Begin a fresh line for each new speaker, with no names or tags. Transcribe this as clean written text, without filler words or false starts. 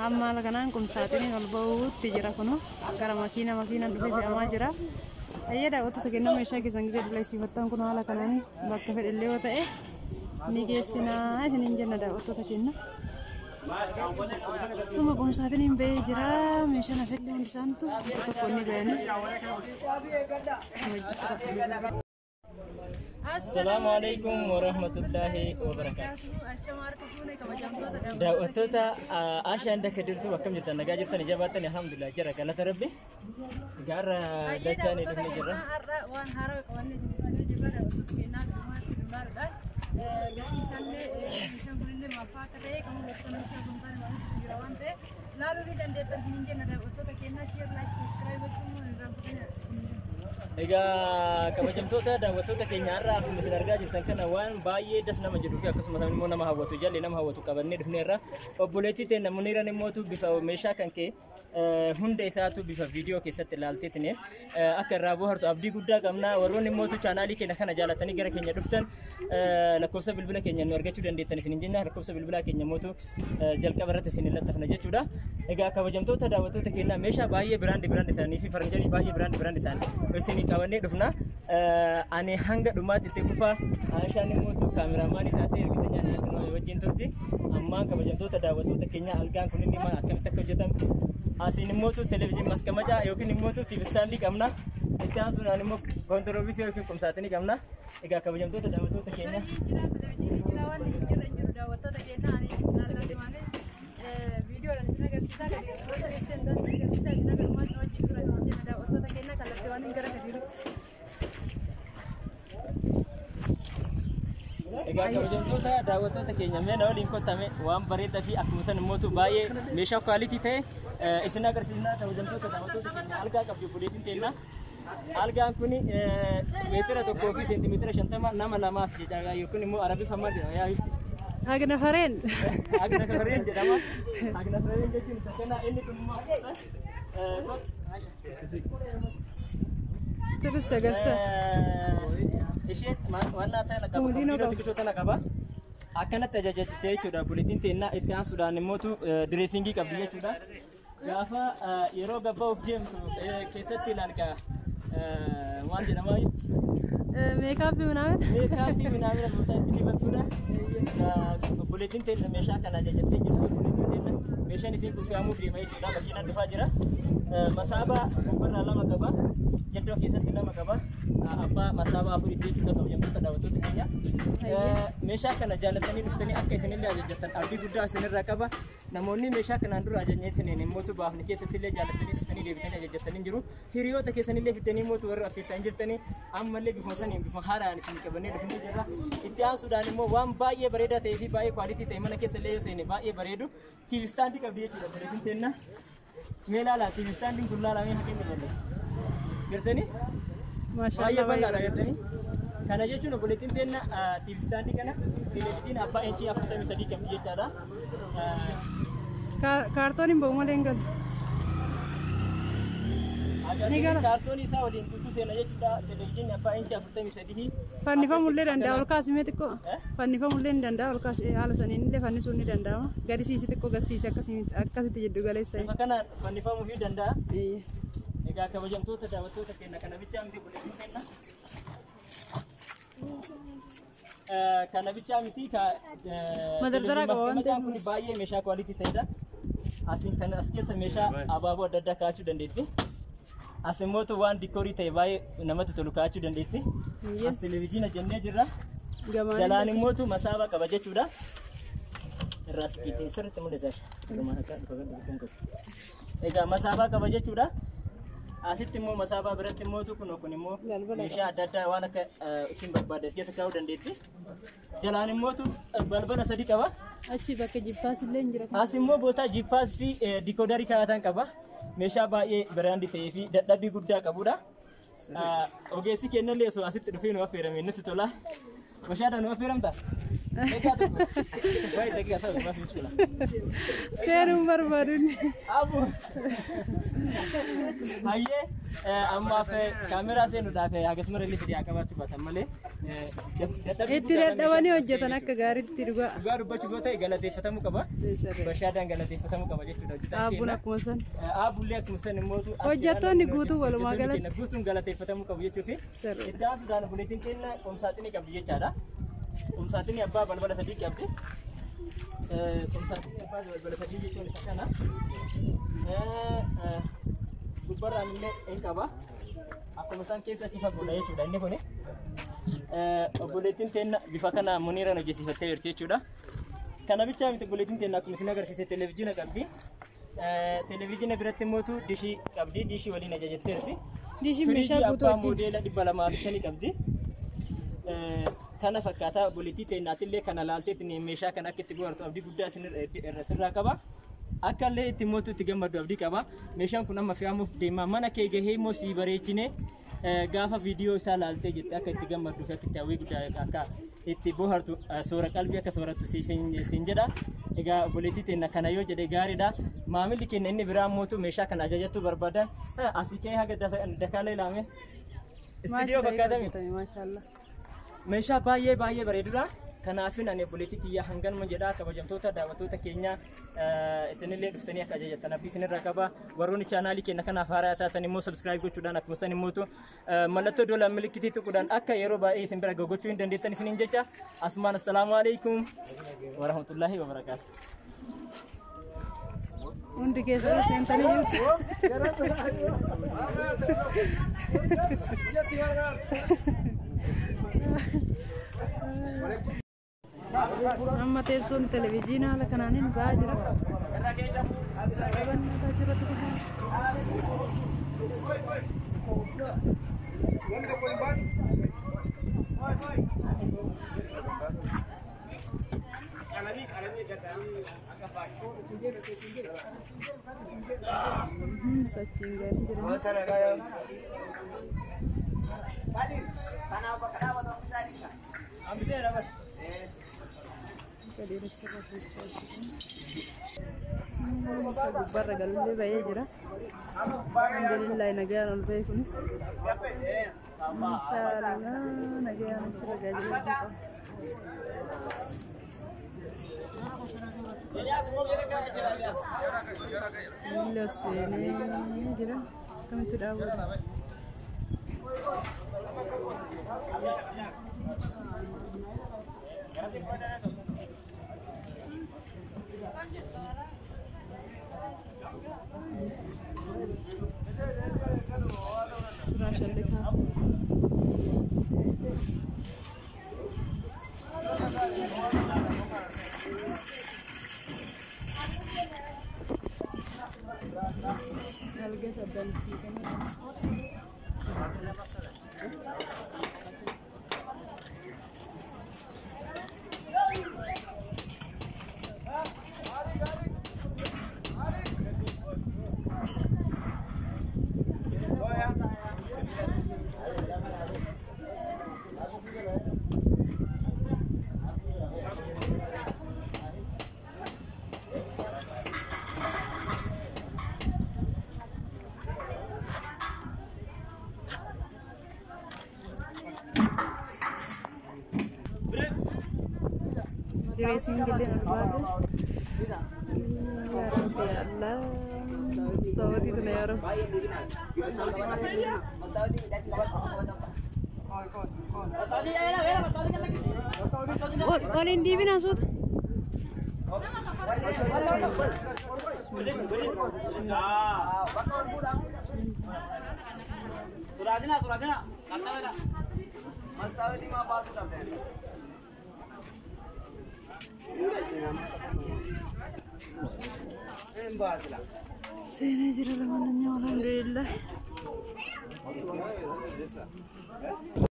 Amma lakanaan kumsaatiin ol bahuutti jira kunuun gara makiinaan dhufee fe'amaa jira. Ayyada wantoota kennamu meeshaa keessan gisee dhiyeessifattan kun haala kanaan bakka fedhillee yoo ta'e ni geessinaa isiniin jenna daawwattoota kenna. Kuma kumsaatiin hin bahee jira meeshaan hafillee hundi isaantu tokko inni bahanii.
Assalamualaikum warahmatullahi wabarakatuh. Daawwattoota Ashaan Dakka jirtu akkam jirtan nagaa jirtan jabaatan alhamdulillah jira galata rabbi. Gaara dachaan dhufnee jirra.
Waan haaraa qabanne jirra daawwattoota kennaa dhumaadha. Gatii isaanii meeshaan kunillee maffaa ta'ee kan walitti jira waan ta'eef laaluu ni dandeettan hin jenna daawwattoota kennaa share like subscribe gochuun irraan fudhannaa.
Egaa kabajamtoota daawwattoota keenya irraa akkuma isin argaa jirtan kana waan baay'ee das nama jedhuu fi akkasumas immoo nama hawwatu jalli nama hawwatu qabannee dhufneerra. Obboleettii ta'e namoonni irra immoo bifa meeshaa kan kee hunda isaatu bifa viidiyoo keessatti ilaalteetine akka irraa bohaartu abdii guddaa qabna. Warroonni immoo chaanaalii keenya kana jaalatanii gara keenya dhuftan lakkoofsa bilbila keenya nu argachuu dandeettan isin jenna. Lakkoofsa bilbilaa keenya mootu jalqaba irratti isin lattafna jechuudha. Egaa kabajamtoota daawwattoota keenya meeshaa baay'ee biraandi ta'anii fi faranjanii baay'ee biraandi ta'anii isin qabannee dhufna. Ani hanga dhumaatti itti fufaa Ashaan immoo kaameraamaanii taatee ergitanyaan akka wajjin turti. Ammaan kabajamtoota daawwattoota keenya algaan kun inni maal akkamitti akka hojjetamu asin immoo televiziyoon maskamaja yookiin immoo TV standii qabna. Itti aansuudhaan immoo kontiroobii fi yookiin kumsaatii qabna. Egaa kabajamtoota daawwattoota keenya videoodhaan isin agarsiisaa gadi agarsiisaa isin agarsiisaa wajjin tura jenna daawwattoota keenya kallattii waan hin gara gadiiru. Egaa kabajamtoota daawwattoota keenya mee na waliin kottame waan bareedaa fi akkuma san immoo baay'ee meeshaa kwaalitii ta'e isin agarsiisnaa. Kabajamtoota daawwattoota keenya algaa qabdi buleetiin teenna. Algaan kun meetira tokkoo fi seentimeetira 50 nama lamaaf jedha yookiin immoo arabiiffamaa jedhama. Agna Faren jedhama. Agna Faren jechuun isa kana inni kun immoo
Sirriitti agarsiisa.
Isheen waan ta'e xiqqoota qaba. Akkanatti ajajattee jechuudha buleetiin teennaa itti aansuudhaan immoo direesingii qabdi jechuudha. Gaafa yeroo gabba'uuf deemtu keessatti ilaalka waan jedhamaa
meekaappii
minaamin ammataa itti dibattuudha. Buleetiin teenna meeshaa kana ajajattee jirti. Buleetiin teenna meeshaan isiin kun fe'amuuf deema jechuudha. Makiinaan dhufaa jira. Masaabaa gubbarraa 2 qaba. Jaddoo keessatti 2 qaba. Abbaa masaabaa 4 jechuudha kabajamtoota daawwattoota keenya. Meeshaa kana jaalatanii dhuftanii akka isinillee ajajattan abdii guddaa isinirraa qaba. Namoonni meeshaa kanaan dura ajajneetiin immoo baafni keessatti illee jaalatanii dhuftanii deebitanii ajajattanii jiru. Hiriyoota keessanillee fiddanii immoo warra affeettanii jirtanii ammallee bifa saniin bifa haaraan isin qabannee dhufnee jirra. Itti aansuudhaan immoo waan baay'ee bareedaa ta'ee fi baay'ee kwaalitii ta'e mana keessa illee yoo seene baay'ee bareedu TV standii qabdi jechuudha buleetiin teenna. Mee laala TV standiin kun laalamee hakiin ilaalle. Gartanii? Baay'ee bal'aadha gartanii. Kana jechuun buleetiin teenna TV standii kana televiziyoon abbaa inchii 43 qabdi jechaadha.
Kaartooniin ba'u malee hin galu.
Kaartoonii isaa waliin tuttuu seena jechuudha. Televiziyoon abbaa inchii 43.
Fannifamullee danda'a ol kaasimee xiqqoo. Fannifamullee ni danda'a ol kaasee haala saniin illee fannisuun ni danda'ama. Gadi siisi xiqqoo gadsiisi akkasitti jiddu galeessa.
Bifa kanaan fannifamuu fi danda'a. Egaa kabajamtoota daawwattoota keenya kana bichaa miti buleetiin kenna. Kana bichaa miti
madardara qaba waan ta'eef
kun baay'ee meeshaa kwaalitii ta'edha. Asin kana as keessa meeshaa abaaboo adda addaa kaa'achuu dandeetti. As immoo waan dikoorii ta'e baay'ee namatti tolu kaa'achuu dandeetti. As televiziyoona jennee jirra. Jalaan immoo masaabaa qaba jechuudha. Irraas kiitee sirriitti mul'isa. Egaa masaabaa qaba jechuudha. Asitti immoo masaabaa biratti immoo kun immoo meeshaa adda addaa waan akka isin barbaadde keessa kaa'uu dandeetti. Jalaan immoo balbala 3 qaba.
Achi bakka jippaas illee jira.
As immoo boota jippaas fi dikoodarii kaa'atan qaba. Meeshaa baay'ee biraandii ta'ee fi dadhabbii guddaa qabudha. Ogeessi kennallee osoo asitti dhufee nu affeerame nutti tola. Meeshaadhaan nu affeeramta? Baik, tak kisah, maaf muskila.
Serum barbarun.
Abu. Aye, amma fe kamera se nuda fe agas mare li dia kabar coba tamale.
Itu dadawani hojjetan akka gaariitti dhugaa.
Dhugaa dubbachuu yoo ta'e galateeffatamu qaba. Bashaadaan galateeffatamu qaba jechuudha.
Aabuun akkuma san.
Aabullee akkuma san immoo
Hojjettoonni guutuu walumaa galatti.
Guutuun galateeffatamu qabu jechuufi. Iddaan Sudaan buleetiin keenya qomsaaxinii qabdi jechaadha. Qomsaaxinii abbaa balbala sadii qabdi. Qomsaaxinii abbaa balbala sadii jechuun isa kana. Gubbarraan illee hin qaba. Akkuma isaan keessa achi fagoodha jechuudha inni kuni. Obboleettiin keenya bifa kana Muniiraan hojjechiifattee jirti jechuudha. Kana bichaa miti obboleettiin keenya akkuma isin agarsiise televezyiina qabdi. Televezyiina biratti immoo dishii qabdi. Dishii waliin ajajatteerti.
Dishii meeshaa guutuu
wajjin. Modeela 205 qabdi. Kana fakkaataa obboleettii teenyaatillee kana laalteetti meeshaa kana akka itti bohaartu abdii guddaa sirraa qaba. Akka illee itti mootu itti gammadu abdii qaba. Meeshaan kun amma fe'amuuf deema. Mana kee gahee immoo si bareechine gaafa viidiyoo isaa laaltee jettee akka itti gammaduu fi akka itti hawwii guddaa akka itti bohaartu soora qalbii akka soorattu siin jedha. Egaa obboleettii teenya kana yoo jedhe gaariidha. Maamilli keenya inni biraa mootu meeshaa kana ajajachuu barbaadan asii kee haga dakaalee ilaame. Istiidiyoo fakkaatame. Meeshaa baay'ee bareedudha. Kanaafin ani obboleettii tiyyaa hanganuma jedha kabajamtoota daawwattoota keenya isinillee dhuftanii akka ajajattan abdii isinirraa qaba. Warroonni chaanaalii keenya kanaaf haaraa taatan immoo subscribe gochuudhaan akkuma san immoo mallattoo doolaa milikitii tuquudhaan akka yeroo baay'ee isin bira gochuu hin dandeettan isiniin jecha. Asumaan assalaamu alaikum wa rahmatullahi wa barakaatuh.
Hundi keessa seentanii amma teessoon televezyiinaa haala kanaanin ba'aa jira. Sachiin gaarii jira. Barra gallee bahee jira. Alhamdulillah nagaan ol bahee kunis. Inshaallah nagaan achirra gaajila Illee seenee jira. Akkamitti dhaabatu? Raşalli tas. Halge sabdan Dressing gede banget. Ya Rabbi Allah. Tawad itu ya Rabbi. Olin di bina sud. Suradina. Mas tahu di mana batu sampai. Sini jira lamannya alhamdulillah.